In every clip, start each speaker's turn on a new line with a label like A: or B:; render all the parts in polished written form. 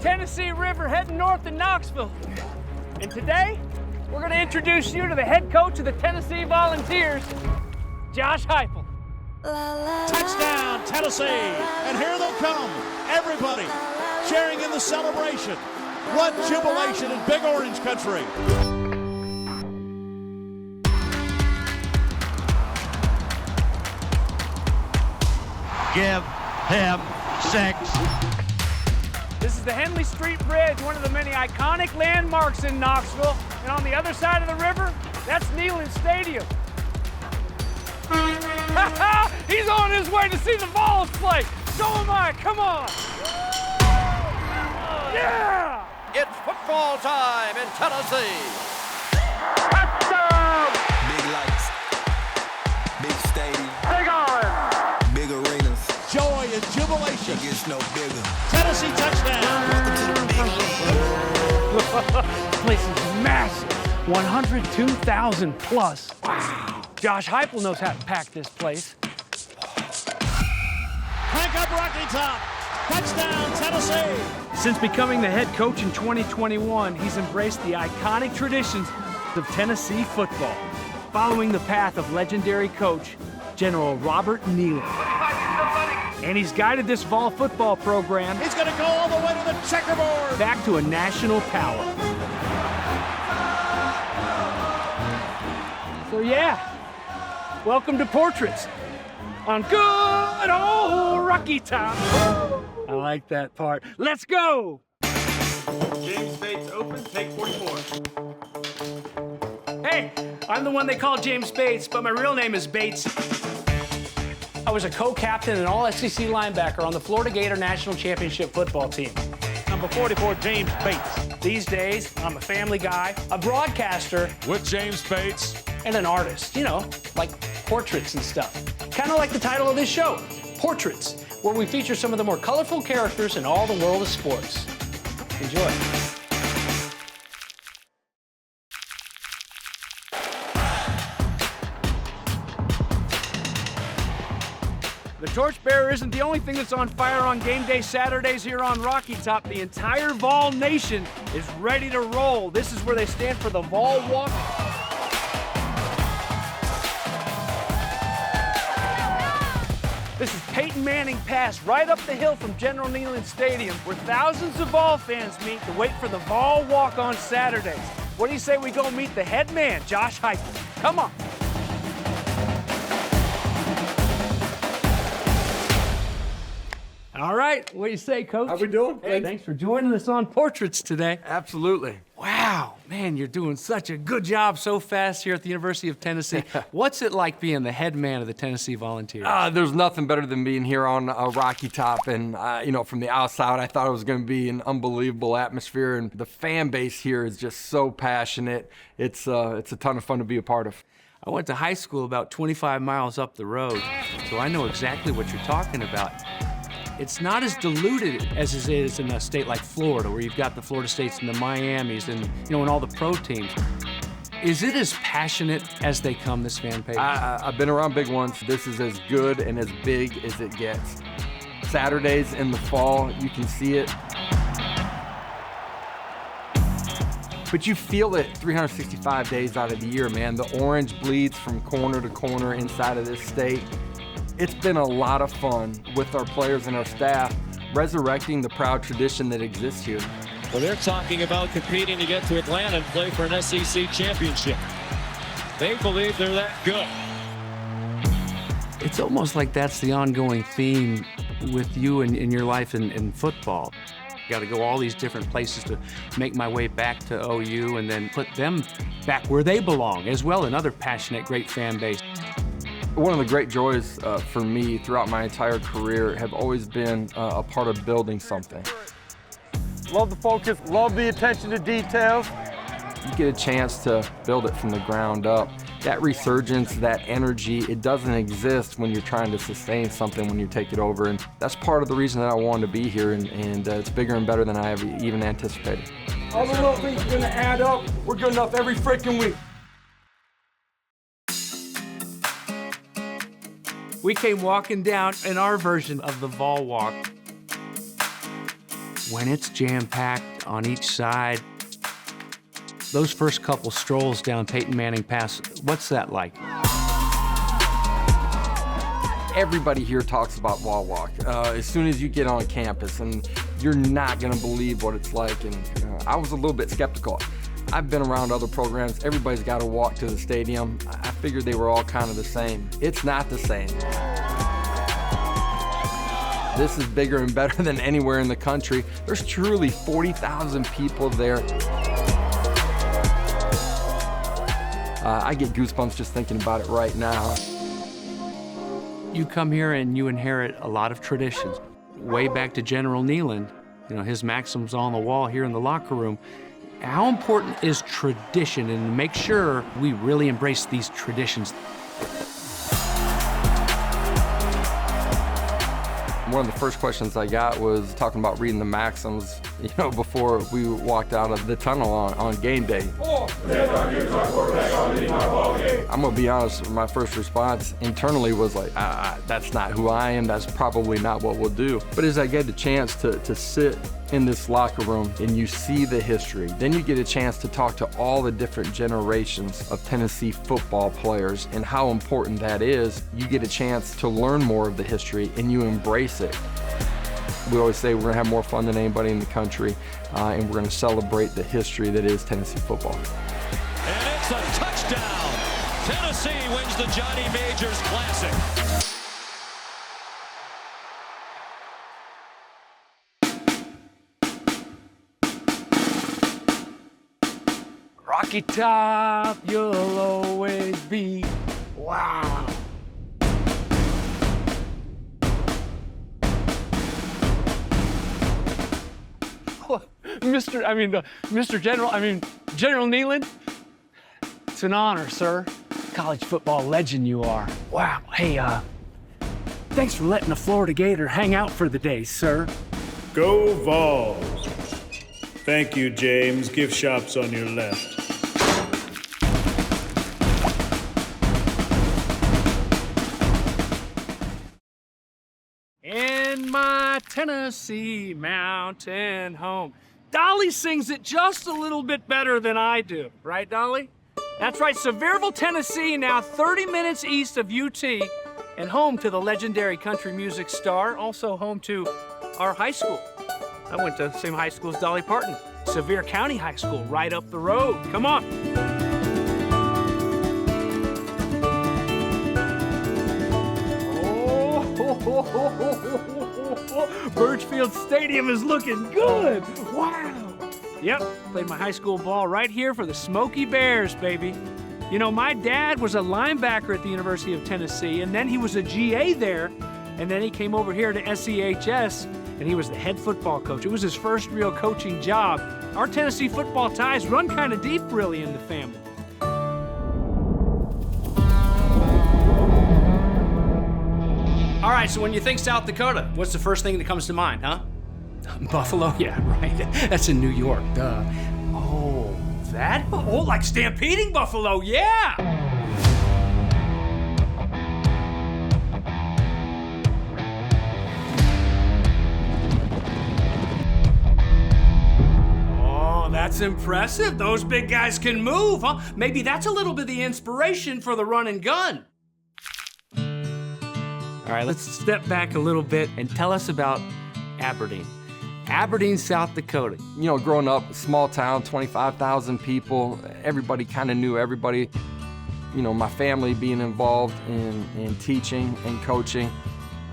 A: Tennessee River heading north to Knoxville. And today, we're going to introduce you to the head coach of the Tennessee Volunteers, Josh Heupel.
B: Touchdown, Tennessee! And here they come, everybody sharing in the celebration. What jubilation in Big Orange Country!
C: Give him 6.
A: This is the Henley Street Bridge, one of the many iconic landmarks in Knoxville. And on the other side of the river, that's Neyland Stadium. He's on his way to see the Vols play. So am I, come on. Yeah!
D: It's football time in Tennessee.
A: Touchdown!
E: Big lights, big stadium,
A: Cigar!
E: big arenas.
B: Joy and jubilation.
E: It gets no bigger.
B: Tennessee touchdown.
A: This place is massive. 102,000 plus. Wow. Josh Heupel knows how to pack this place.
B: Crank up Rocky Top. Touchdown, Tennessee.
A: Since becoming the head coach in 2021, he's embraced the iconic traditions of Tennessee football, following the path of legendary coach General Robert Neyland. And he's guided this Vol football program.
B: He's going to go all the way to the checkerboard.
A: Back to a national power. So yeah, welcome to Portraits on good old Rocky Top. I like that part. Let's go.
F: James Bates open, take 44.
A: Hey, I'm the one they call James Bates, but my real name is Bates. I was a co-captain and all-SEC linebacker on the Florida Gator National Championship football team.
B: Number 44, James Bates.
A: These days, I'm a family guy, a broadcaster,
B: With James Bates.
A: and an artist, you know, like portraits and stuff. Kind of like the title of this show, Portraits, where we feature some of the more colorful characters in all the world of sports. Enjoy. The torchbearer isn't the only thing that's on fire on game day Saturdays here on Rocky Top. The entire Vol Nation is ready to roll. This is where they stand for the Vol Walk. This is Peyton Manning Pass, right up the hill from General Neyland Stadium, where thousands of Vol fans meet to wait for the Vol Walk on Saturdays. What do you say we go meet the head man, Josh Heupel? Come on. All right, what do you say, Coach?
F: How we doing?
A: Hey, thanks for joining us on Portraits today.
F: Absolutely.
A: Wow, man, you're doing such a good job so fast here at the University of Tennessee. What's it like being the head man of the Tennessee Volunteers?
F: There's nothing better than being here on Rocky Top, and you know, from the outside, I thought it was going to be an unbelievable atmosphere, and the fan base here is just so passionate. It's a ton of fun to be a part of.
A: I went to high school about 25 miles up the road, so I know exactly what you're talking about. It's not as diluted as it is in a state like Florida, where you've got the Florida States and the Miamis and, you know, and all the pro teams. Is it as passionate as they come, this fan base?
F: I've been around big ones. This is as good and as big as it gets. Saturdays in the fall, you can see it. But you feel it 365 days out of the year, man. The orange bleeds from corner to corner inside of this state. It's been a lot of fun with our players and our staff, resurrecting the proud tradition that exists here.
G: Well, they're talking about competing to get to Atlanta and play for an SEC championship. They believe they're that good.
A: It's almost like that's the ongoing theme with you and in your life in football. Got to go all these different places to make my way back to OU and then put them back where they belong as well, another passionate, great fan base.
F: One of the great joys for me throughout my entire career have always been a part of building something.
H: Love the focus, love the attention to details.
F: You get a chance to build it from the ground up. That resurgence, that energy, it doesn't exist when you're trying to sustain something when you take it over. And that's part of the reason that I wanted to be here, and it's bigger and better than I ever even anticipated.
H: All the little things are gonna add up. We're good enough every freaking week.
A: We came walking down in our version of the Vol Walk. when it's jam-packed on each side, those first couple strolls down Peyton Manning Pass, what's that like?
F: Everybody here talks about wall walk. As soon as you get on campus, and you're not gonna believe what it's like. And I was a little bit skeptical. I've been around other programs. Everybody's got to walk to the stadium. I figured they were all kind of the same. It's not the same. This is bigger and better than anywhere in the country. There's truly 40,000 people there. I get goosebumps just thinking about it right now.
A: You come here and you inherit a lot of traditions. Way back to General Neyland, his maxims on the wall here in the locker room. How important is tradition, and make sure we really embrace these traditions?
F: One of the first questions I got was talking about reading the maxims, before we walked out of the tunnel on game day. I'm gonna be honest, my first response internally was like, that's not who I am, that's probably not what we'll do. But as I get the chance to sit in this locker room and you see the history, then you get a chance to talk to all the different generations of Tennessee football players and how important that is. You get a chance to learn more of the history and you embrace it. We always say we're gonna have more fun than anybody in the country, and we're gonna celebrate the history that is Tennessee football.
G: And it's a touchdown. Tennessee wins the Johnny Majors Classic.
A: Rocky Top, you'll always be. Wow.
I: General Neyland, it's an honor, sir. College football legend you are. Wow, hey, thanks for letting the Florida Gator hang out for the day, sir.
J: Go Vols. Thank you, James. Gift shop's on your left.
I: In my Tennessee mountain home. Dolly sings it just a little bit better than I do, right, Dolly? That's right, Sevierville, Tennessee, now 30 minutes east of UT, and home to the legendary country music star, also home to our high school. I went to the same high school as Dolly Parton, Sevier County High School, right up the road. Come on. Birchfield Stadium is looking good. Wow. Yep, played my high school ball right here for the Smoky Bears, baby. My dad was a linebacker at the University of Tennessee, and then he was a GA there, and then he came over here to SEHS, and he was the head football coach. It was his first real coaching job. Our Tennessee football ties run kind of deep, really, in the family.
A: All right, so when you think South Dakota, what's the first thing that comes to mind, huh?
I: Buffalo, yeah, right. That's in New York, duh. Oh, that? Oh, like stampeding buffalo, yeah! Oh, that's impressive. Those big guys can move, huh? Maybe that's a little bit of the inspiration for the run and gun.
A: All right, let's step back a little bit and tell us about Aberdeen. Aberdeen, South Dakota.
F: Growing up, small town, 25,000 people, everybody kind of knew everybody. My family being involved in teaching and coaching,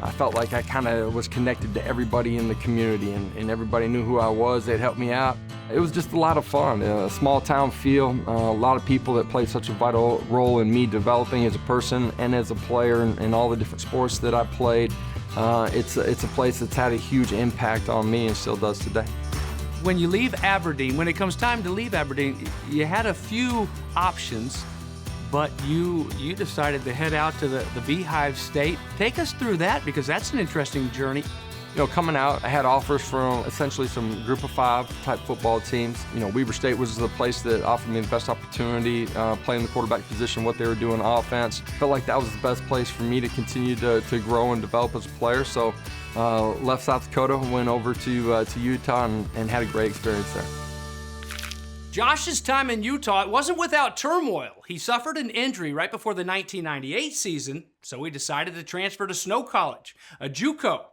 F: I felt like I kind of was connected to everybody in the community, and everybody knew who I was. They'd help me out. It was just a lot of fun, a small town feel, a lot of people that played such a vital role in me developing as a person and as a player in all the different sports that I played. It's a place that's had a huge impact on me and still does today.
A: When you leave Aberdeen, when it comes time to leave Aberdeen, you had a few options, but you decided to head out to the Beehive State. Take us through that, because that's an interesting journey.
F: Coming out, I had offers from essentially some group of 5 type football teams. Weber State was the place that offered me the best opportunity, playing the quarterback position, what they were doing on offense. Felt like that was the best place for me to continue to grow and develop as a player. So Left South Dakota, went over to Utah and had a great experience there.
A: Josh's time in Utah, it wasn't without turmoil. He suffered an injury right before the 1998 season, so he decided to transfer to Snow College, a JUCO.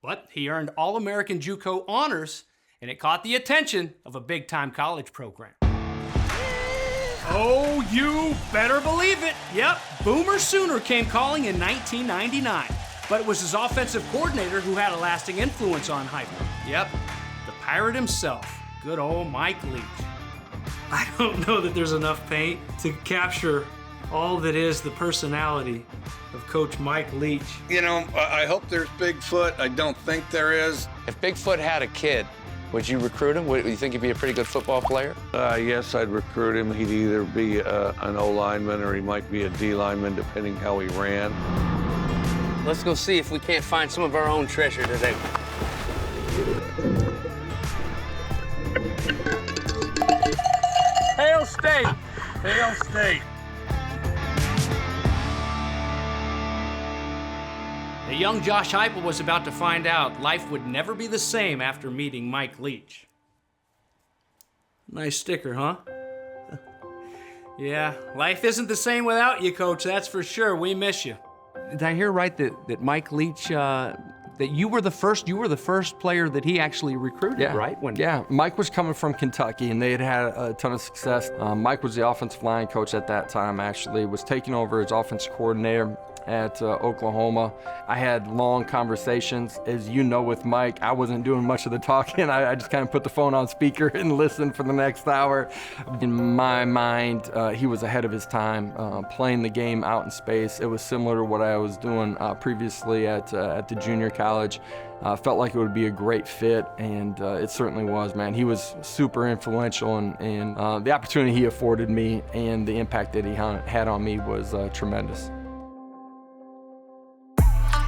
A: But he earned All-American JUCO honors, and it caught the attention of a big-time college program. Oh, you better believe it. Yep, Boomer Sooner came calling in 1999. But it was his offensive coordinator who had a lasting influence on Heupel. Yep, the Pirate himself, good old Mike Leach. I don't know that there's enough paint to capture all that is the personality of Coach Mike Leach.
K: You know, I hope there's Bigfoot. I don't think there is.
L: If Bigfoot had a kid, would you recruit him? Would you think he'd be a pretty good football player?
K: Yes, I'd recruit him. He'd either be an O lineman or he might be a D lineman, depending how he ran.
L: Let's go see if we can't find some of our own treasure today.
H: Hail State! Hail State!
A: The young Josh Heupel was about to find out life would never be the same after meeting Mike Leach. Nice sticker, huh? Yeah, life isn't the same without you, Coach, that's for sure. We miss you. Did I hear right that Mike Leach, that you were the first player that he actually recruited, right?
F: Yeah, Mike was coming from Kentucky, and they had had a ton of success. Mike was the offensive line coach at that time, actually, was taking over as offensive coordinator at Oklahoma. I had long conversations. As you know, with Mike, I wasn't doing much of the talking. I just kind of put the phone on speaker and listened for the next hour. In my mind, he was ahead of his time, playing the game out in space. It was similar to what I was doing previously at the junior college. Felt like it would be a great fit, and it certainly was, man. He was super influential, and the opportunity he afforded me and the impact that he had on me was tremendous.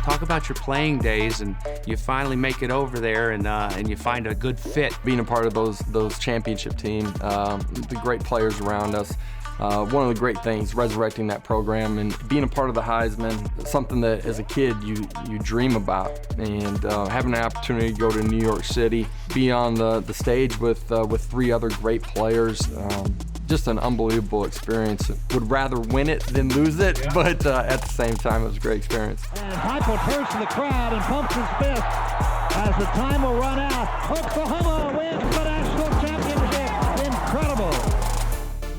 A: Talk about your playing days, and you finally make it over there, and you find a good fit.
F: Being a part of those championship teams, the great players around us. One of the great things, resurrecting that program and being a part of the Heisman, something that as a kid you dream about, and having an opportunity to go to New York City, be on the stage with 3 other great players. Just an unbelievable experience. Would rather win it than lose it, but at the same time, it was a great experience.
M: And Heupel turns to the crowd and pumps his fist as the time will run out. Oklahoma wins the national championship. Incredible.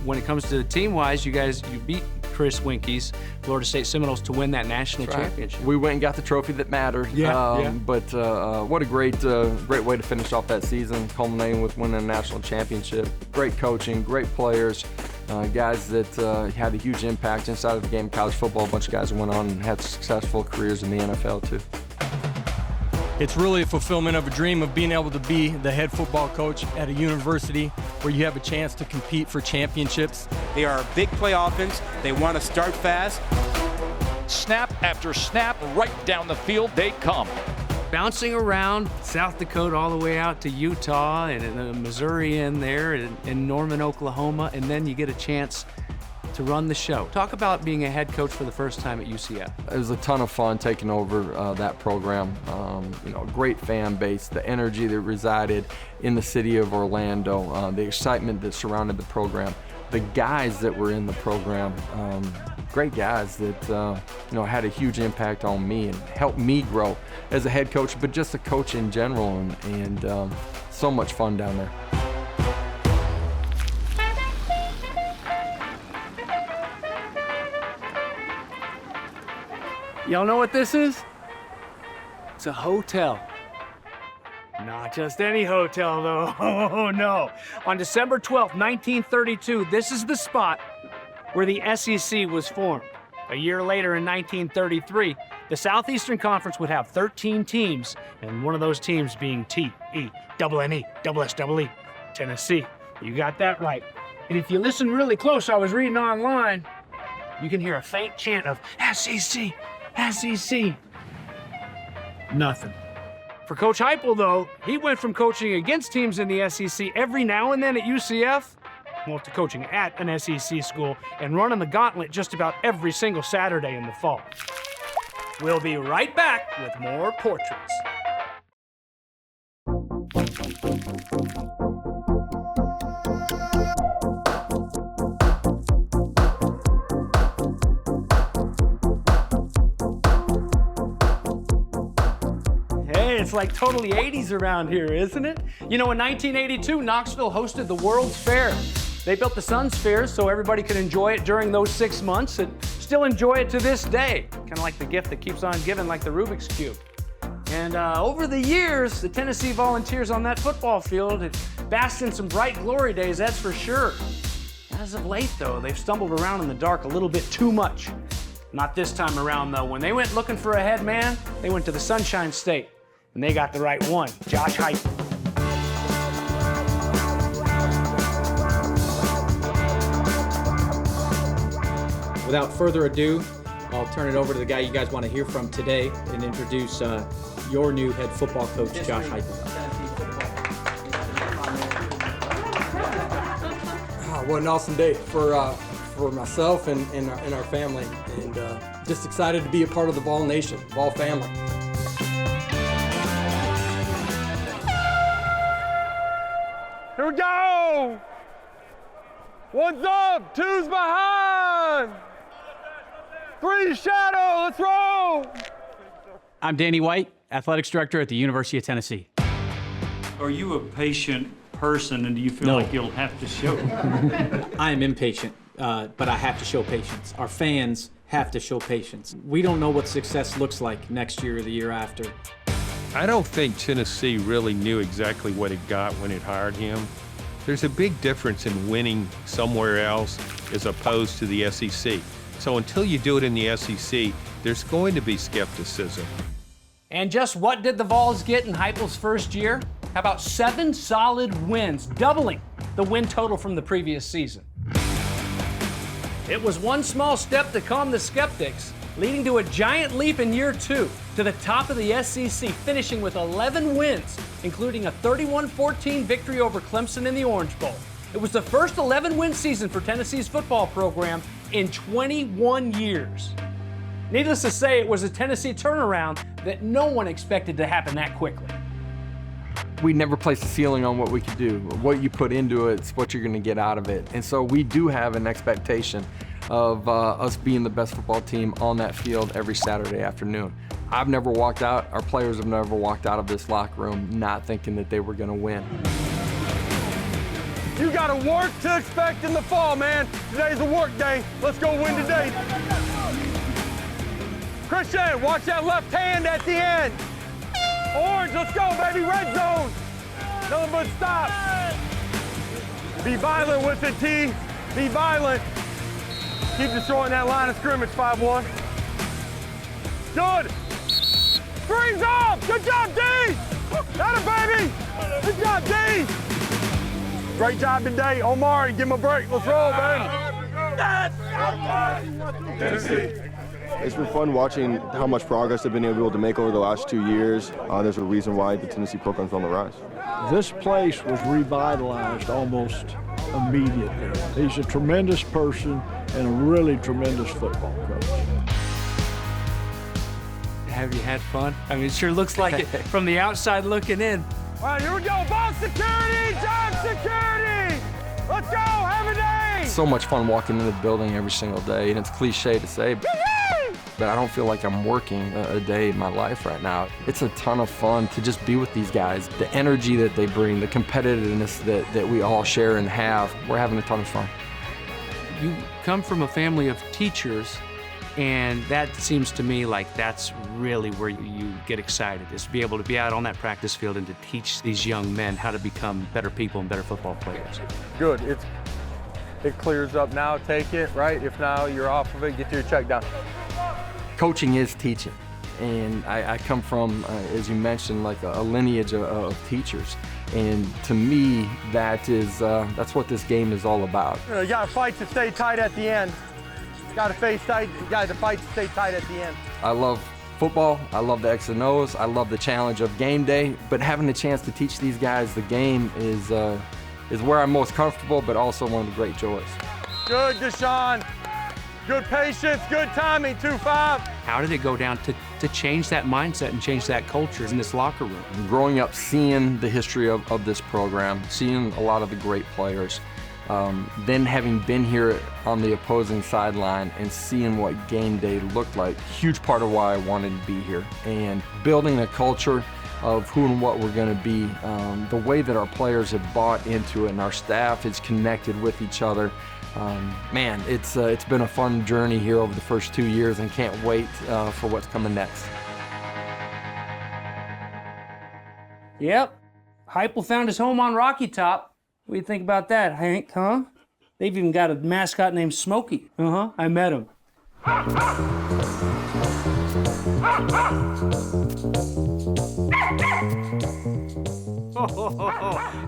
A: When it comes to team-wise, you beat Chris Winke's Florida State Seminoles to win that national championship.
F: We went and got the trophy that mattered. But what a great way to finish off that season, culminating with winning a national championship. Great coaching, great players, guys that had a huge impact inside of the game of college football. A bunch of guys who went on and had successful careers in the NFL too.
H: It's really a fulfillment of a dream of being able to be the head football coach at a university where you have a chance to compete for championships.
N: They are a big play offense. They want to start fast.
O: Snap after snap, right down the field they come.
A: Bouncing around South Dakota all the way out to Utah and Missouri in there and Norman, Oklahoma, and then you get a chance to run the show. Talk about being a head coach for the first time at UCF.
F: It was a ton of fun taking over that program. Great fan base, the energy that resided in the city of Orlando, the excitement that surrounded the program, the guys that were in the program, great guys that had a huge impact on me and helped me grow as a head coach, but just a coach in general, and so much fun down there.
I: Y'all know what this is? It's a hotel. Not just any hotel, though. Oh, no. On December 12th, 1932, this is the spot where the SEC was formed. A year later, in 1933, the Southeastern Conference would have 13 teams, and one of those teams being T-E-N-N-E-S-S-E, Tennessee. You got that right. And if you listen really close, I was reading online, you can hear a faint chant of SEC. SEC. Nothing. For Coach Heupel, though, he went from coaching against teams in the SEC every now and then at UCF, well, to coaching at an SEC school and running the gauntlet just about every single Saturday in the fall. We'll be right back with more portraits. It's like totally 80s around here, isn't it? You know, in 1982, Knoxville hosted the World's Fair. They built the Sun Sphere so everybody could enjoy it during those 6 months and still enjoy it to this day. Kind of like the gift that keeps on giving, like the Rubik's Cube. And over the years, the Tennessee Volunteers on that football field have basked in some bright glory days, that's for sure. As of late, though, they've stumbled around in the dark a little bit too much. Not this time around, though. When they went looking for a head man, they went to the Sunshine State. And they got the right one, Josh Heupel.
P: Without further ado, I'll turn it over to the guy you guys want to hear from today and introduce your new head football coach, Josh Heupel.
F: What an awesome day for myself and our family, and just excited to be a part of the Vol Nation, Vol family.
Q: Here we go! One's up, two's behind! Three shadow, let's roll!
R: I'm Danny White, Athletics Director at the University of Tennessee.
S: Are you a patient person, and do you feel like you'll have to show?
P: I am impatient, but I have to show patience. Our fans have to show patience. We don't know what success looks like next year or the year after.
T: I don't think Tennessee really knew exactly what it got when it hired him. There's a big difference in winning somewhere else as opposed to the SEC. So until you do it in the SEC, there's going to be skepticism.
I: And just what did the Vols get in Heupel's first year? How about 7 solid wins, doubling the win total from the previous season? It was one small step to calm the skeptics, leading to a giant leap in year 2 to the top of the SEC, finishing with 11 wins, including a 31-14 victory over Clemson in the Orange Bowl. It was the first 11-win season for Tennessee's football program in 21 years. Needless to say, it was a Tennessee turnaround that no one expected to happen that quickly.
F: We never placed a ceiling on what we could do. What you put into it, it's what you're going to get out of it. And so we do have an expectation of us being the best football team on that field every Saturday afternoon. I've never walked out, our players have never walked out of this locker room not thinking that they were going to win.
Q: You got to work to expect in the fall, man. Today's a work day. Let's go win today. Christian, watch that left hand at the end. Orange, let's go, baby. Red zone. Nothing but stop. Be violent with it, T. Be violent. Keep destroying that line of scrimmage, 5-1. Good. Springs up. Good job, D. Got it, baby. Good job, D. Great job today. Omari, give him a break. Let's roll, baby.
U: Tennessee. It's been fun watching how much progress they've been able to make over the last 2 years. There's a reason why the Tennessee program's on the rise.
V: This place was revitalized almost immediately. He's a tremendous person and a really tremendous football coach.
A: Have you had fun? I mean, it sure looks like it from the outside looking in.
Q: All right, here we go. Box security, job security. Let's go, have a day.
F: It's so much fun walking into the building every single day, and it's cliche to say, but I don't feel like I'm working a day in my life right now. It's a ton of fun to just be with these guys. The energy that they bring, the competitiveness that we all share and have, we're having a ton of fun.
A: You come from a family of teachers, and that seems to me like that's really where you get excited, is to be able to be out on that practice field and to teach these young men how to become better people and better football players.
Q: Good. It clears up now. Take it, right? If now you're off of it, get to your check down.
F: Coaching is teaching, and I come from, as you mentioned, like a lineage of teachers, and to me, that's what this game is all about.
Q: You got to fight to stay tight at the end. You got to face tight. You got to fight to stay tight at the end.
F: I love football. I love the X and O's. I love the challenge of game day, but having the chance to teach these guys the game is where I'm most comfortable, but also one of the great joys.
Q: Good, Deshaun. Good patience, good timing, 2-5.
A: How did it go down to change that mindset and change that culture in this locker room?
F: Growing up, seeing the history of this program, seeing a lot of the great players, then having been here on the opposing sideline and seeing what game day looked like, huge part of why I wanted to be here. And building a culture of who and what we're going to be, the way that our players have bought into it and our staff is connected with each other. Man, it's been a fun journey here over the first 2 years and can't wait for what's coming next.
I: Yep, Heupel found his home on Rocky Top. What do you think about that, Hank, huh? They've even got a mascot named Smokey. I met him.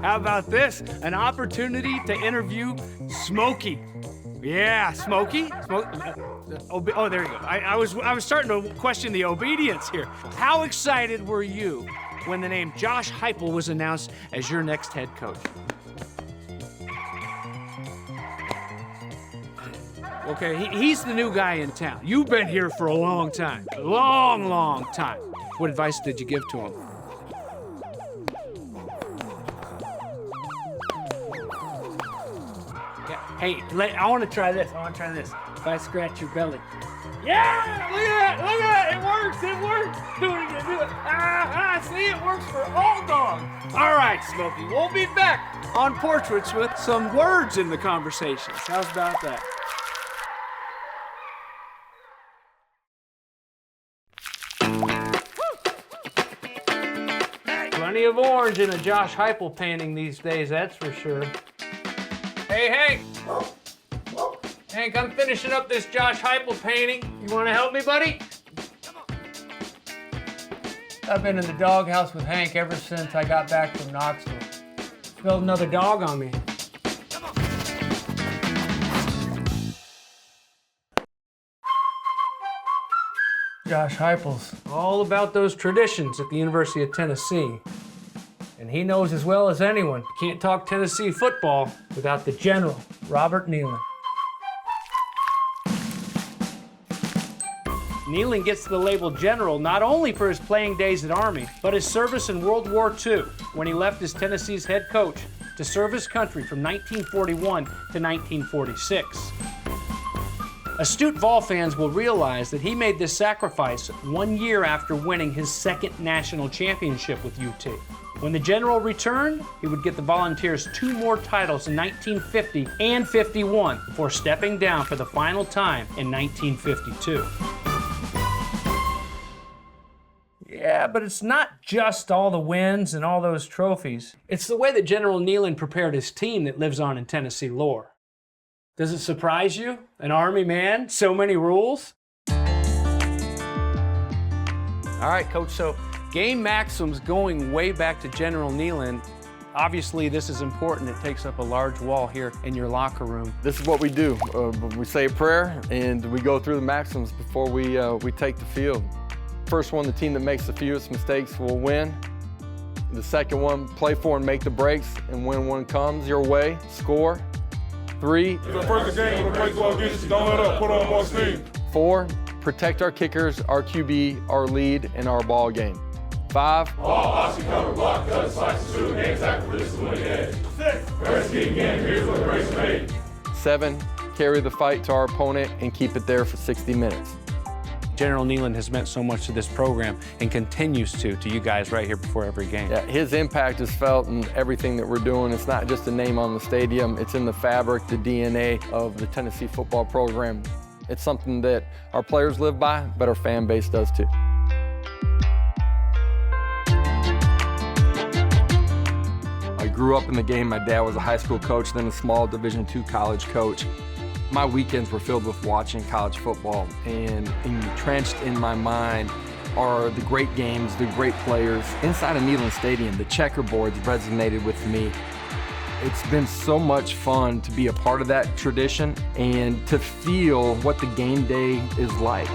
I: How about this? An opportunity to interview Smokey. Yeah, Smokey? Oh, there you go. I was starting to question the obedience here. How excited were you when the name Josh Heupel was announced as your next head coach? Okay, he's the new guy in town. You've been here for a long time. Long time. What advice did you give to him? Hey, I want to try this. If I scratch your belly. Yeah! Look at that! It works! Do it again, do it. See, it works for all dogs. All right, Smokey, we'll be back on Portraits with some words in the conversation. How's about that? Plenty of orange in a Josh Heupel painting these days, that's for sure. Hey, Hank! Hank, I'm finishing up this Josh Heupel painting. You want to help me, buddy? I've been in the doghouse with Hank ever since I got back from Knoxville. Spilled another dog on me. Josh Heupel's all about those traditions at the University of Tennessee. And he knows as well as anyone, you can't talk Tennessee football without the general, Robert Neyland. Neyland gets the label general not only for his playing days at Army, but his service in World War II, when he left as Tennessee's head coach to serve his country from 1941 to 1946. Astute Vol fans will realize that he made this sacrifice 1 year after winning his second national championship with UT. When the general returned, he would get the Volunteers 2 more titles in 1950 and 51 before stepping down for the final time in 1952. Yeah, but it's not just all the wins and all those trophies. It's the way that General Neyland prepared his team that lives on in Tennessee lore. Does it surprise you? An Army man, so many rules? All right, Coach, so game maxims going way back to General Neyland. Obviously, this is important. It takes up a large wall here in your locker room.
F: This is what we do. We say a prayer and we go through the maxims before we take the field. First one, the team that makes the fewest mistakes will win. The second one, play for and make the breaks, and when one comes your way, score. 3.
C: It's the first game of the place go against you. Don't let up. Put on more steam.
F: 4. Protect our kickers, our QB, our lead, and our ball game. 5.
C: All option cover, block, cut, slice, shoot, and tackle. This is what it is. 6. First kick again. Here's what the race made.
F: 7. Carry the fight to our opponent and keep it there for 60 minutes.
A: General Neyland has meant so much to this program and continues to you guys right here before every game.
F: Yeah, his impact is felt in everything that we're doing. It's not just a name on the stadium, it's in the fabric, the DNA of the Tennessee football program. It's something that our players live by, but our fan base does too. I grew up in the game. My dad was a high school coach, then a small Division II college coach. My weekends were filled with watching college football, and entrenched in my mind are the great games, the great players. Inside of Neyland Stadium, the checkerboards resonated with me. It's been so much fun to be a part of that tradition and to feel what the game day is like.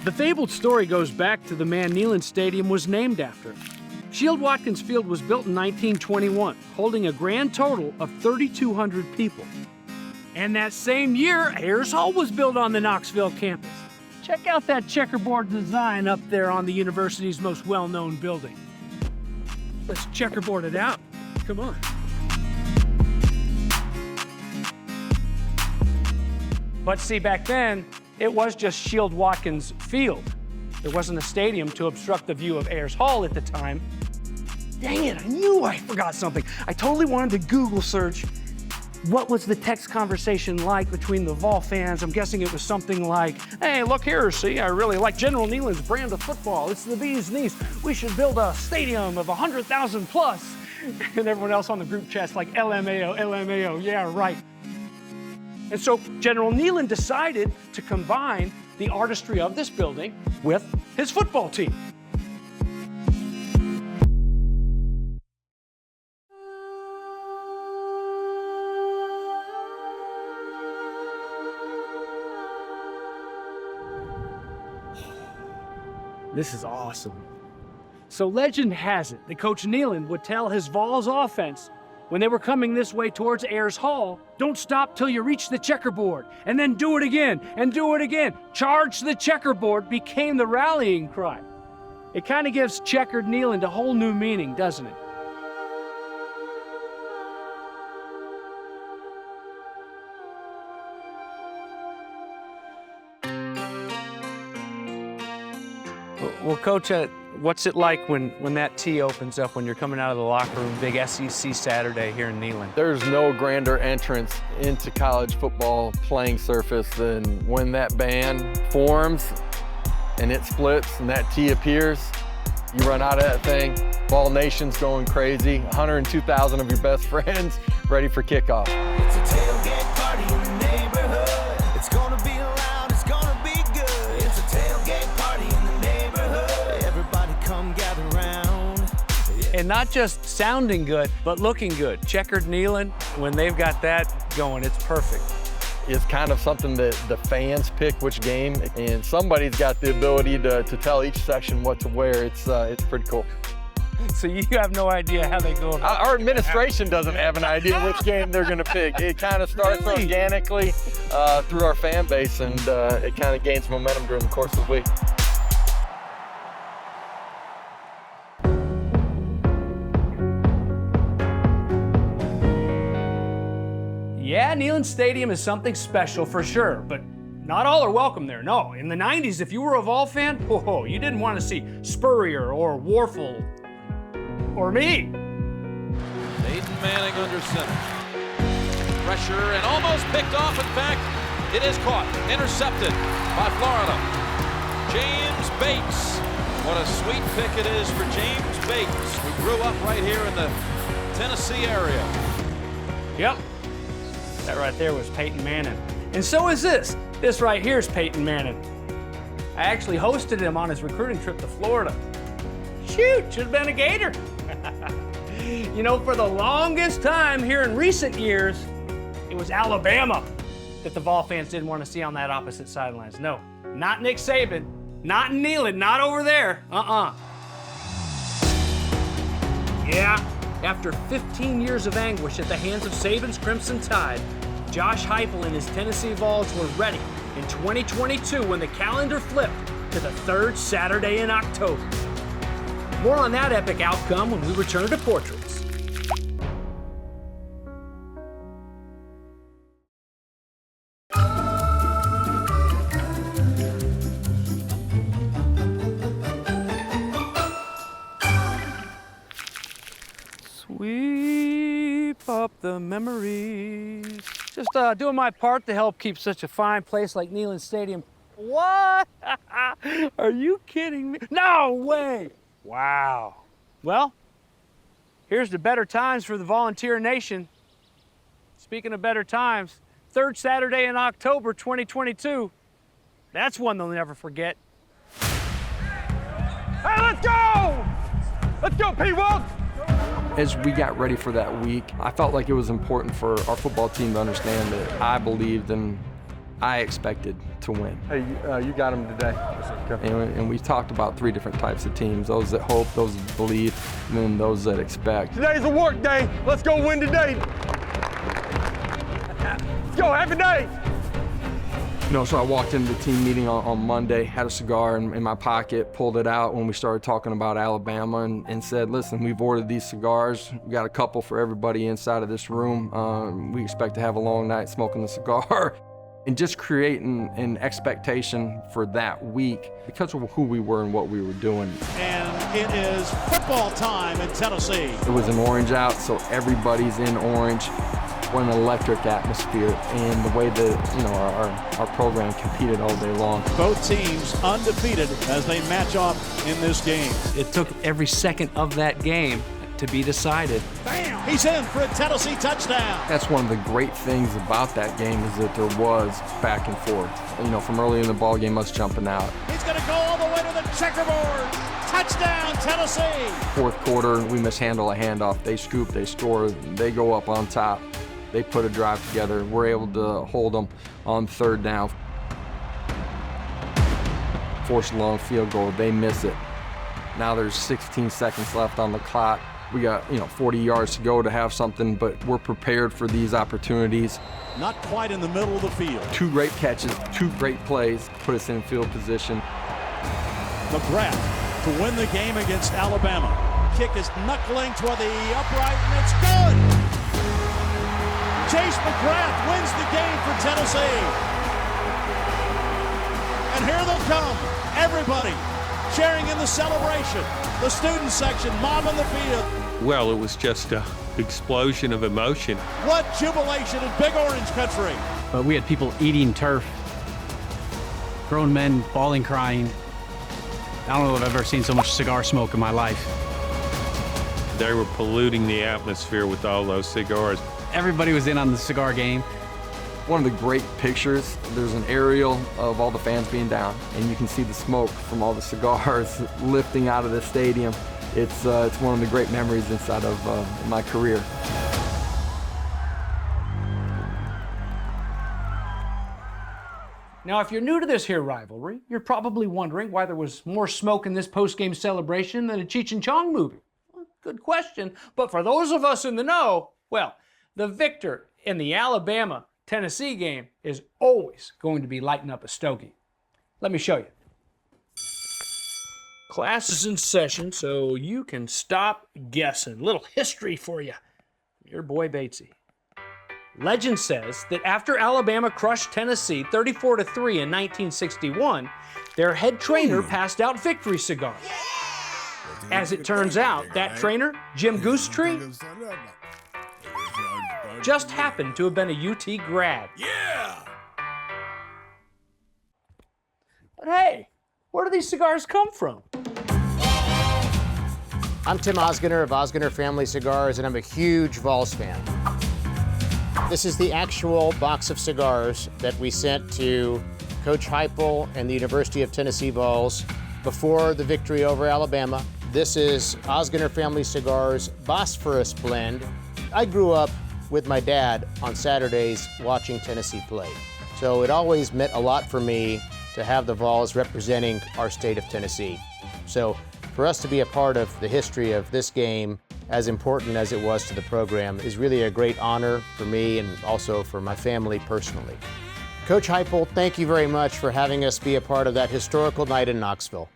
I: The fabled story goes back to the man Neyland Stadium was named after. Shield-Watkins Field was built in 1921, holding a grand total of 3,200 people. And that same year, Ayers Hall was built on the Knoxville campus. Check out that checkerboard design up there on the university's most well-known building. Let's checkerboard it out. Come on. But see, back then, it was just Shield-Watkins Field. There wasn't a stadium to obstruct the view of Ayers Hall at the time. Dang it, I knew I forgot something. I totally wanted to Google search what was the text conversation like between the Vol fans. I'm guessing it was something like, hey, look here, see, I really like General Neyland's brand of football. It's the bee's knees. We should build a stadium of 100,000 plus. And everyone else on the group chat's like, LMAO, LMAO, yeah, right. And so General Neyland decided to combine the artistry of this building with his football team. This is awesome. So legend has it that Coach Neyland would tell his Vols offense when they were coming this way towards Ayers Hall, don't stop till you reach the checkerboard, and then do it again, and do it again. Charge the checkerboard became the rallying cry. It kind of gives Checkered Neyland a whole new meaning, doesn't it? Well, Coach, what's it like when that tee opens up, when you're coming out of the locker room, big SEC Saturday here in Neyland?
F: There's no grander entrance into college football playing surface than when that band forms and it splits and that tee appears. You run out of that thing, Vol Nation's going crazy, 102,000 of your best friends ready for kickoff.
D: It's a tailgate party in the neighborhood. It's gonna be loud, it's gonna be good. It's a tailgate party in the neighborhood. Everybody come gather round.
I: And not just sounding good, but looking good. Checkered Neyland, when they've got that going, it's perfect.
F: It's kind of something that the fans pick which game, and somebody's got the ability to tell each section what to wear. It's pretty cool.
I: So you have no idea how they go about it?
F: Our administration doesn't have an idea which game they're going to pick. It kind of starts organically through our fan base, and it kind of gains momentum during the course of the week.
I: Yeah, Neyland Stadium is something special for sure, but not all are welcome there. No, in the 90s, if you were a Vol fan, you didn't want to see Spurrier or Warfel or me.
E: Peyton Manning under center. Pressure and almost picked off. In fact, it is caught, intercepted by Florida. James Bates. What a sweet pick it is for James Bates, who grew up right here in the Tennessee area.
I: Yep. That right there was Peyton Manning. And so is this. This right here is Peyton Manning. I actually hosted him on his recruiting trip to Florida. Shoot, should have been a Gator. You know, for the longest time here in recent years, it was Alabama that the Vol fans didn't want to see on that opposite sidelines. No, not Nick Saban, not in Neyland, not over there. Yeah. After 15 years of anguish at the hands of Saban's Crimson Tide, Josh Heupel and his Tennessee Vols were ready in 2022 when the calendar flipped to the third Saturday in October. More on that epic outcome when we return to Portraits. Sweep up the memories. Just doing my part to help keep such a fine place like Neyland Stadium. What? Are you kidding me? No way! Wow. Well, here's the better times for the Volunteer Nation. Speaking of better times, third Saturday in October 2022. That's one they'll never forget.
Q: Hey, let's go! Let's go, P-Wolf!
F: As we got ready for that week, I felt like it was important for our football team to understand that I believed in I expected to win.
B: Hey, you got them today.
F: And we talked about 3 different types of teams, those that hope, those that believe, and then those that expect.
Q: Today's a work day. Let's go win today. Let's go, happy day.
F: So I walked into the team meeting on Monday, had a cigar in my pocket, pulled it out when we started talking about Alabama and said, listen, we've ordered these cigars. We got a couple for everybody inside of this room. We expect to have a long night smoking the cigar. And just creating an expectation for that week because of who we were and what we were doing.
G: And it is football time in Tennessee.
F: It was an orange out, so everybody's in orange. What an electric atmosphere, and the way that our program competed all day long.
G: Both teams undefeated as they match up in this game.
A: It took every second of that game to be decided.
G: Bam! He's in for a Tennessee touchdown.
F: That's one of the great things about that game is that there was back and forth. From early in the ball game, us jumping out.
G: He's going to go all the way to the checkerboard. Touchdown, Tennessee!
F: Fourth quarter, we mishandle a handoff. They scoop, they score, they go up on top. They put a drive together. We're able to hold them on 3rd down. Force a long field goal. They miss it. Now there's 16 seconds left on the clock. We got 40 yards to go to have something, but we're prepared for these opportunities.
G: Not quite in the middle of the field.
F: 2 great catches, 2 great plays, put us in field position.
G: McGrath to win the game against Alabama. Kick is knuckling toward the upright, and it's good! Chase McGrath wins the game for Tennessee. And here they'll come, everybody sharing in the celebration. The student section mobbing the field.
T: Well, it was just an explosion of emotion.
G: What jubilation in Big Orange Country.
R: But we had people eating turf, grown men bawling, crying. I don't know if I've ever seen so much cigar smoke in my life.
T: They were polluting the atmosphere with all those cigars.
R: Everybody was in on the cigar game.
F: One of the great pictures, there's an aerial of all the fans being down, and you can see the smoke from all the cigars lifting out of the stadium. It's one of the great memories inside of my career.
I: Now, if you're new to this here rivalry, you're probably wondering why there was more smoke in this post-game celebration than a Cheech and Chong movie. Well, good question, but for those of us in the know, well, the victor in the Alabama-Tennessee game is always going to be lighting up a stogie. Let me show you. Class is in session, so you can stop guessing. Little history for you. Your boy Batesy. Legend says that after Alabama crushed Tennessee 34-3 in 1961, their head trainer passed out victory cigars. As it turns out, that trainer, Jim Goosetree, just happened to have been a UT grad.
C: Yeah!
I: But hey, where do these cigars come from?
W: I'm Tim Osgener of Osgener Family Cigars, and I'm a huge Vols fan. This is the actual box of cigars that we sent to Coach Heupel and the University of Tennessee Vols before the victory over Alabama. This is Osgener Family Cigars Bosphorus blend. I grew up with my dad on Saturdays watching Tennessee play. So it always meant a lot for me to have the Vols representing our state of Tennessee. So for us to be a part of the history of this game, as important as it was to the program, is really a great honor for me and also for my family personally. Coach Heupel, thank you very much for having us be a part of that historical night in Knoxville.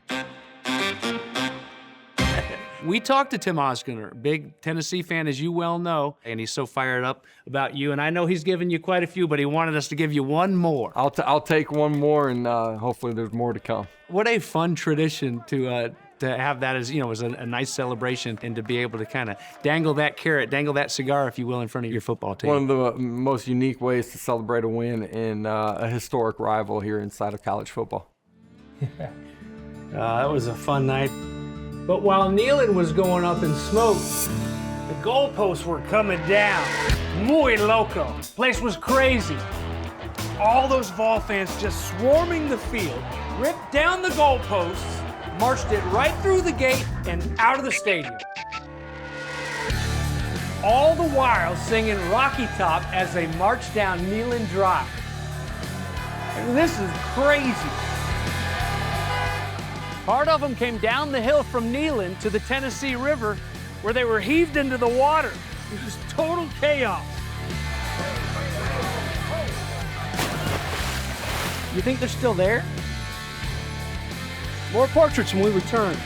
A: We talked to Tim Osgener, big Tennessee fan, as you well know, and he's so fired up about you. And I know he's given you quite a few, but he wanted us to give you one more.
F: I'll take one more, and hopefully there's more to come.
A: What a fun tradition to have that as, as a nice celebration, and to be able to kind of dangle that carrot, dangle that cigar, if you will, in front of your football team.
F: One of the most unique ways to celebrate a win in a historic rival here inside of college football.
I: That was a fun night. But while kneeling was going up in smoke, the goalposts were coming down. Muy loco. Place was crazy. All those Vol fans just swarming the field, ripped down the goalposts, marched it right through the gate and out of the stadium. All the while singing Rocky Top as they marched down Neyland Drive. This is crazy. Part of them came down the hill from Neyland to the Tennessee River, where they were heaved into the water. It was total chaos. You think they're still there? More portraits when we return.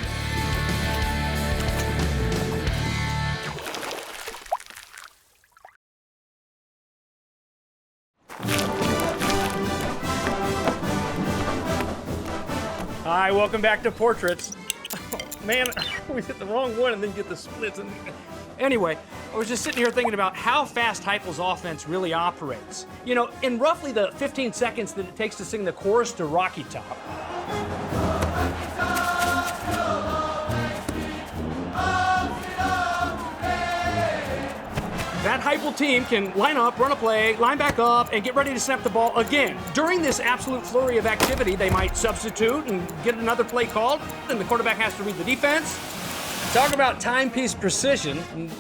I: Hi, welcome back to Portraits. Oh, man, we hit the wrong one and then get the splits. Anyway, I was just sitting here thinking about how fast Heupel's offense really operates. You know, in roughly the 15 seconds that it takes to sing the chorus to Rocky Top. That Heupel team can line up, run a play, line back up, and get ready to snap the ball again. During this absolute flurry of activity, they might substitute and get another play called, and the quarterback has to read the defense. Talk about timepiece precision.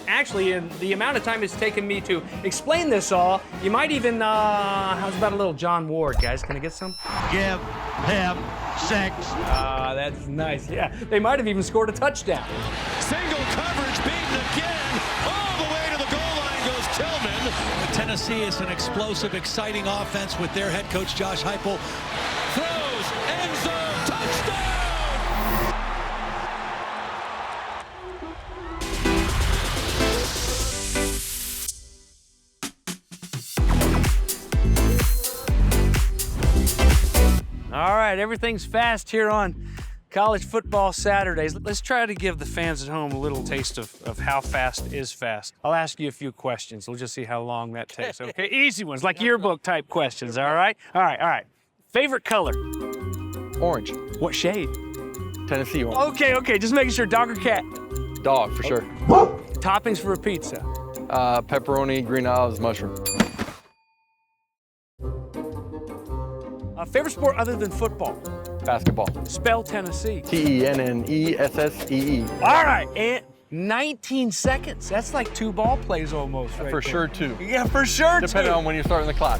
I: Actually, in the amount of time it's taken me to explain this all, you might even, how's about a little John Ward, guys? Can I get some?
M: Give him 6.
I: That's nice, yeah. They might have even scored a touchdown.
O: Single coverage beaten again. All the way to the goal line goes Tillman.
B: Tennessee is an explosive, exciting offense with their head coach, Josh Heupel.
O: Throws, end zone, touchdown!
I: All right, everything's fast here on College Football Saturdays. Let's try to give the fans at home a little taste of how fast is fast. I'll ask you a few questions. We'll just see how long that takes, okay? Easy ones, like yearbook type questions, all right? All right. Favorite color?
F: Orange.
I: What shade?
F: Tennessee orange.
I: Okay, just making sure. Dog or cat?
F: Dog, for sure.
I: Toppings for a pizza?
F: Pepperoni, green olives, mushroom.
I: Favorite sport other than football?
F: Basketball.
I: Spell Tennessee.
F: Tennessee.
I: All right, and 19 seconds. That's like 2 ball plays almost, right?
F: For
I: there.
F: sure, 2.
I: Yeah, for sure,
F: Depending on when you're starting the clock.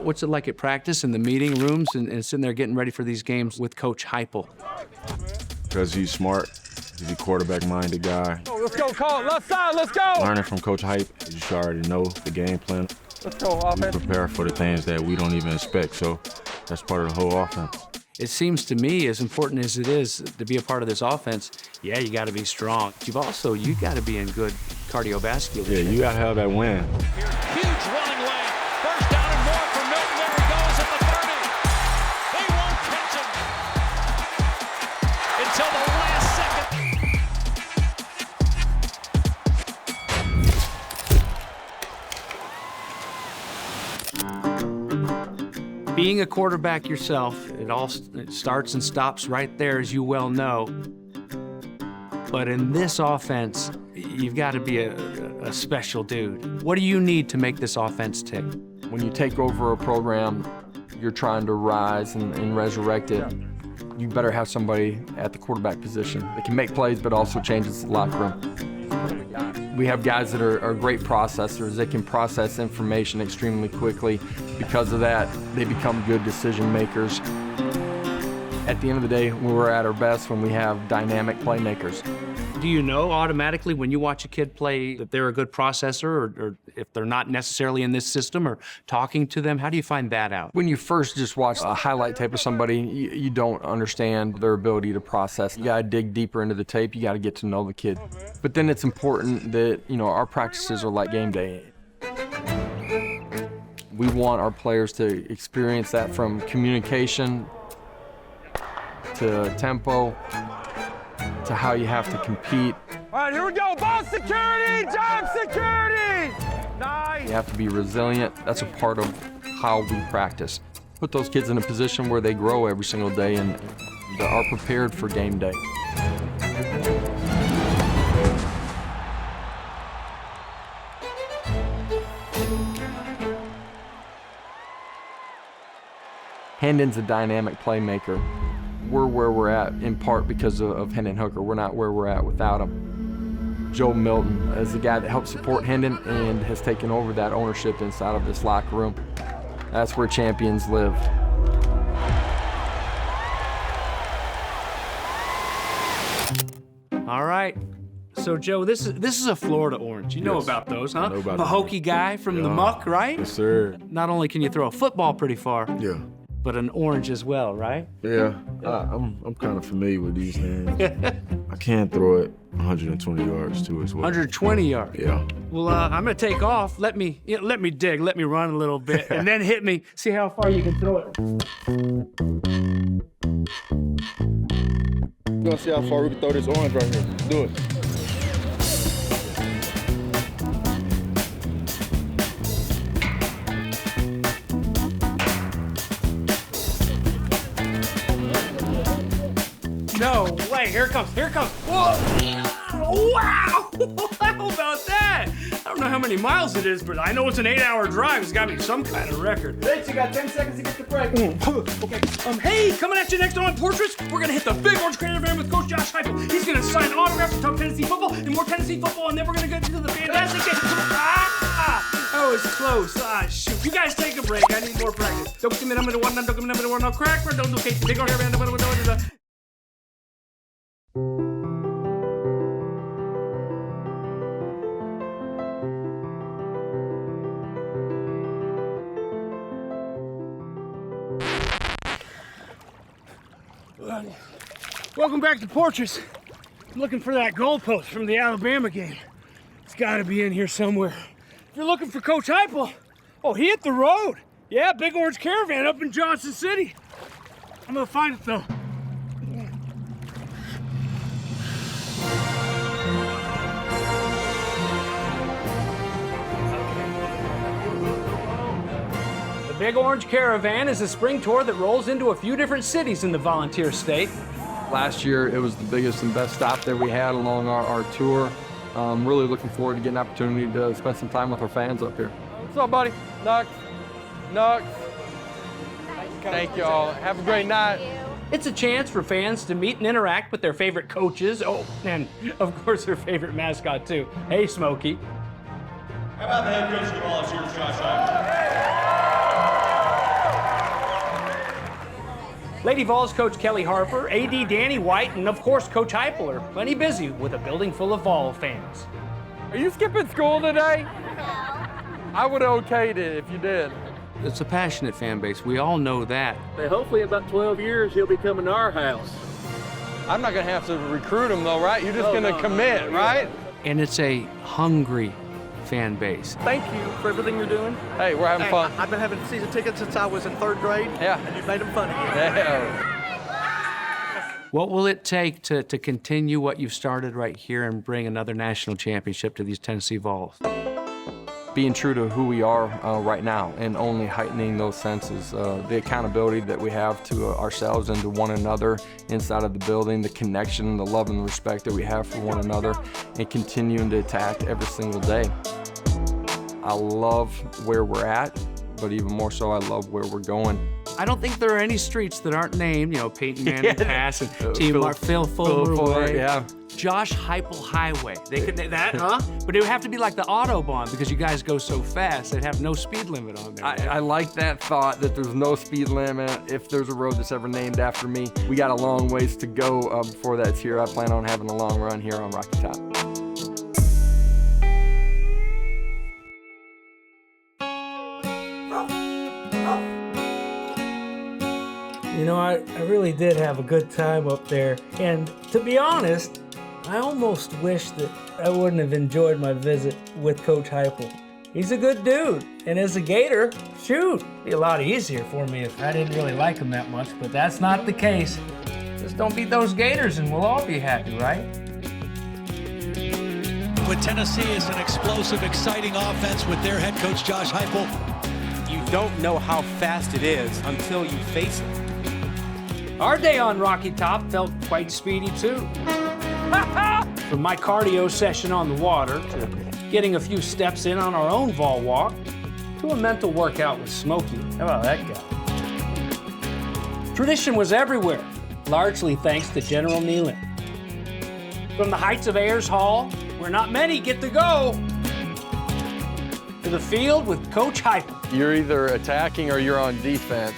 A: What's it like at practice in the meeting rooms and sitting there getting ready for these games with Coach Heupel?
J: Because he's smart. He's a quarterback-minded guy.
Q: Oh, let's go, Cole. Left side, let's go.
J: Learning from Coach Hype, you should already know the game plan.
Q: Let's go, offense.
J: We prepare for the things that we don't even expect, so that's part of the whole offense.
A: It seems to me, as important as it is to be a part of this offense, yeah, you got to be strong. You got to be in good cardiovascular shape.
J: Yeah, you got to have that win.
O: Huge running lane. First down and more for Milton. There he goes at the 30. They won't catch him until the last second.
A: Being a quarterback yourself, it starts and stops right there, as you well know. But in this offense, you've got to be a special dude. What do you need to make this offense tick?
F: When you take over a program, you're trying to rise and resurrect it. You better have somebody at the quarterback position that can make plays, but also changes the locker room. We have guys that are great processors. They can process information extremely quickly. Because of that, they become good decision makers. At the end of the day, we're at our best when we have dynamic playmakers.
A: Do you know automatically when you watch a kid play that they're a good processor, or if they're not necessarily in this system, or talking to them? How do you find that out?
F: When you first just watch a highlight tape of somebody, you don't understand their ability to process. You gotta dig deeper into the tape. You gotta get to know the kid. But then it's important that, our practices are like game day. We want our players to experience that, from communication to tempo, to how you have to compete.
Q: All right, here we go. Ball security, job security. Nice.
F: You have to be resilient. That's a part of how we practice. Put those kids in a position where they grow every single day and they are prepared for game day. Hendon's a dynamic playmaker. We're where we're at in part because of Hendon Hooker. We're not where we're at without him. Joe Milton as the guy that helped support Hendon and has taken over that ownership inside of this locker room. That's where champions live.
I: All right. So, Joe, this is a Florida orange. You know about those, huh?
J: I know about
I: a hokey guy from the muck, right?
J: Yes, sir.
I: Not only can you throw a football pretty far,
J: Yeah.
I: but an orange as well, right?
J: Yeah. I'm kind of familiar with these things. I can throw it 120 yards too as well.
I: 120 yards.
J: Yeah.
I: Well, I'm gonna take off. Let me dig. Let me run a little bit, and then hit me. See how far you can throw it.
J: We're gonna see how far we can throw this orange right here. Let's do it.
I: No way. Here it comes. Whoa. Wow. How about that? I don't know how many miles it is, but I know it's an 8-hour drive. It's got to be some kind of record.
F: Bates, you got 10 seconds to get the break.
I: Okay. Hey, coming at you next on Portraits, we're going to hit the big orange caravan with Coach Josh Heupel. He's going to sign autographs to talk Tennessee football and more Tennessee football, and then we're going to get into the fantastic game. That was close. Shoot. You guys take a break. I need more practice. Don't give me number one. Don't give me number one. No crack. Don't do Kate. Big orange caravan. Welcome back to Portraits. I'm looking for that goalpost from the Alabama game. It's got to be in here somewhere. If you're looking for Coach Heupel, oh, he hit the road. Yeah, big orange caravan up in Johnson City. I'm gonna find it though. The Big Orange Caravan is a spring tour that rolls into a few different cities in the Volunteer State.
F: Last year, it was the biggest and best stop that we had along our tour. Really looking forward to getting an opportunity to spend some time with our fans up here. What's up, buddy? Knox. Thank you all. Have a great night.
I: It's a chance for fans to meet and interact with their favorite coaches. Oh, and of course their favorite mascot too. Hey, Smokey.
C: How about the head coach of the Volunteers, Josh Heupel?
I: Lady Vols coach Kelly Harper, AD Danny White, and of course Coach Heupel are plenty busy with a building full of Vol fans.
F: Are you skipping school today? I would have okayed it if you did.
A: It's a passionate fan base. We all know that.
H: But hopefully in about 12 years, he'll be coming to our house.
F: I'm not going to have to recruit him, though, right? You're just going to commit, right?
A: And it's a hungry fan base.
H: Thank you for everything you're doing.
F: Hey, we're having fun.
H: I've been having season tickets since I was in 3rd grade.
F: Yeah.
H: And you've made them fun again.
F: Yeah.
A: What will it take to continue what you've started right here and bring another national championship to these Tennessee Vols?
F: Being true to who we are right now and only heightening those senses. The accountability that we have to ourselves and to one another inside of the building, the connection, the love and respect that we have for one another, and continuing to attack every single day. I love where we're at, but even more so, I love where we're going.
A: I don't think there are any streets that aren't named, Peyton Manning Pass and Phil Fuller Way.
F: Yeah.
A: Josh Heupel Highway. They could that, huh? But it would have to be like the Autobahn because you guys go so fast. They'd have no speed limit on there.
F: I like that thought that there's no speed limit if there's a road that's ever named after me. We got a long ways to go before that's here. I plan on having a long run here on Rocky Top.
I: I really did have a good time up there. And to be honest, I almost wish that I wouldn't have enjoyed my visit with Coach Heupel. He's a good dude. And as a Gator, shoot, it'd be a lot easier for me if I didn't really like him that much, but that's not the case. Just don't beat those Gators and we'll all be happy, right?
B: With Tennessee is an explosive, exciting offense with their head coach, Josh Heupel.
N: You don't know how fast it is until you face it.
I: Our day on Rocky Top felt quite speedy too. From my cardio session on the water, to getting a few steps in on our own Vol walk, to a mental workout with Smokey. How about that guy? Tradition was everywhere, largely thanks to General Nealon. From the heights of Ayers Hall, where not many get to go. To the field with Coach Heupel.
F: You're either attacking or you're on defense.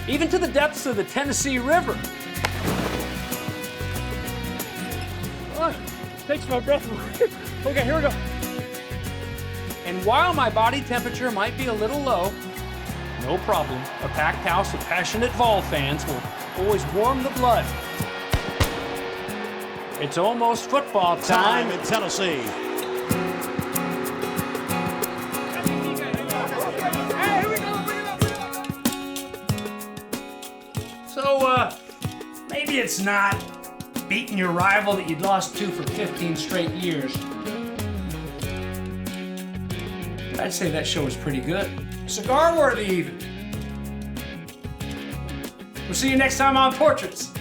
I: Even to the depths of the Tennessee River. Oh, takes my breath away. Okay, here we go. And while my body temperature might be a little low, no problem. A packed house of passionate Vol fans will always warm the blood. It's almost football time
G: in Tennessee.
I: So, maybe it's not beating your rival that you'd lost to for 15 straight years. But I'd say that show was pretty good. Cigar worthy even. We'll see you next time on Portraits.